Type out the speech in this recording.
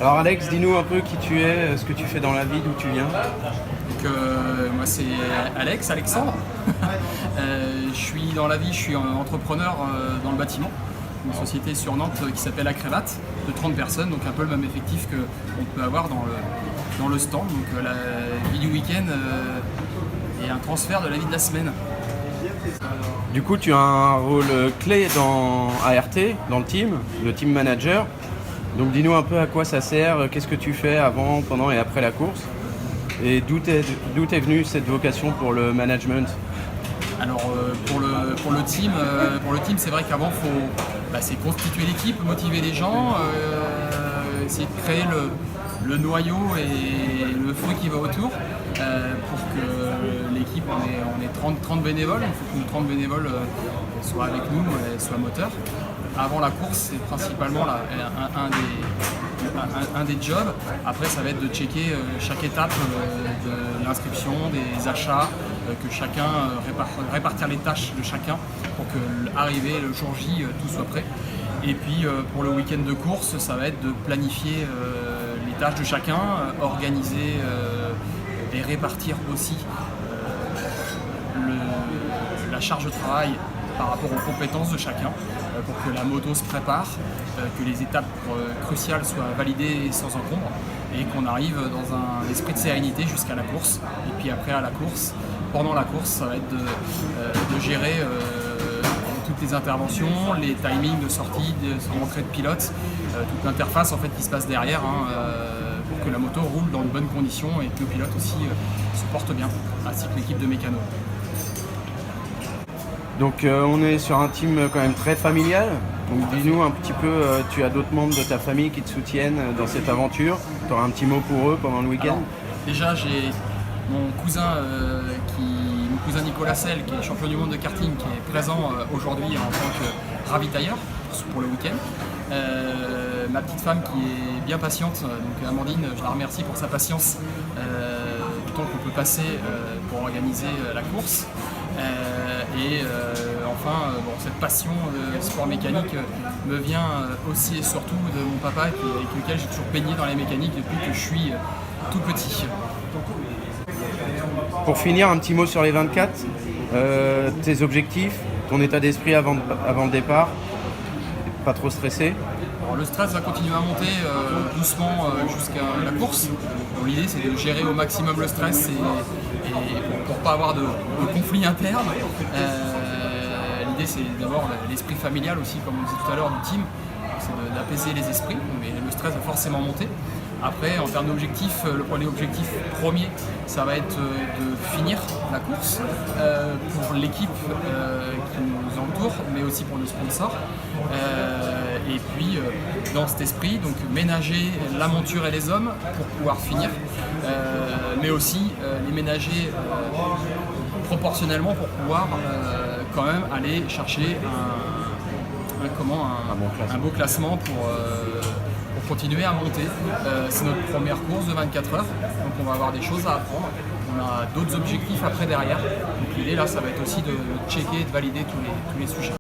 Alors Alex, dis-nous un peu qui tu es, ce que tu fais dans la vie, d'où tu viens. Moi c'est Alexandre. Je suis dans la vie, je suis entrepreneur dans le bâtiment. Une société sur Nantes qui s'appelle Acrévat, de 30 personnes, donc un peu le même effectif qu'on peut avoir dans le stand. Donc la vie du week-end et un transfert de la vie de la semaine. Du coup, tu as un rôle clé dans ART, dans le team manager. Donc dis-nous un peu à quoi ça sert, qu'est-ce que tu fais avant, pendant et après la course, et d'où est venue cette vocation pour le management. Alors pour le team, c'est vrai qu'avant c'est constituer l'équipe, motiver les gens, essayer de créer le noyau et le fruit qui va autour pour que l'équipe, on est 30 bénévoles, il faut que nos 30 bénévoles soient avec nous, soient moteurs. Avant la course, c'est principalement un des jobs. Après, ça va être de checker chaque étape de l'inscription, des achats, que chacun répartir les tâches de chacun pour que arrivé le jour J, tout soit prêt. Et puis pour le week-end de course, ça va être de planifier les tâches de chacun, organiser et répartir aussi la charge de travail par rapport aux compétences de chacun pour que la moto se prépare, que les étapes cruciales soient validées sans encombre et qu'on arrive dans un esprit de sérénité jusqu'à la course. Et puis après à la course, pendant la course, ça va être de gérer toutes les interventions, les timings de sortie, de rentrée de pilote, toute l'interface en fait qui se passe derrière pour que la moto roule dans de bonnes conditions et que le pilote aussi se porte bien, ainsi que l'équipe de mécanos. Donc on est sur un team quand même très familial. Donc dis-nous un petit peu, tu as d'autres membres de ta famille qui te soutiennent dans cette aventure. Tu auras un petit mot pour eux pendant le week-end. Alors, déjà j'ai mon cousin Nicolas Selle, qui est champion du monde de karting, qui est présent aujourd'hui en tant que ravitailleur pour le week-end. Ma petite femme qui est bien patiente, donc Amandine, je la remercie pour sa patience du temps qu'on peut passer pour organiser la course. Cette passion de sport mécanique me vient aussi et surtout de mon papa avec lequel j'ai toujours baigné dans les mécaniques depuis que je suis tout petit. Pour finir, un petit mot sur les 24, tes objectifs, ton état d'esprit avant le départ, pas trop stressé. Alors, le stress va continuer à monter doucement jusqu'à la course. L'idée c'est de gérer au maximum le stress et pour ne pas avoir de conflits internes. L'idée c'est d'abord l'esprit familial aussi, comme on disait tout à l'heure, du team, c'est d'apaiser les esprits, mais le stress va forcément monter. Après, en termes d'objectifs, l'objectif premier, ça va être de finir la course pour l'équipe qui nous entoure, mais aussi pour le sponsor. Et puis, dans cet esprit, donc ménager la monture et les hommes pour pouvoir finir, mais aussi les ménager proportionnellement pour pouvoir quand même aller chercher un beau classement pour continuer à monter. C'est notre première course de 24 heures, donc on va avoir des choses à apprendre. On a d'autres objectifs après derrière. Donc l'idée là, ça va être aussi de checker et de valider tous les sujets.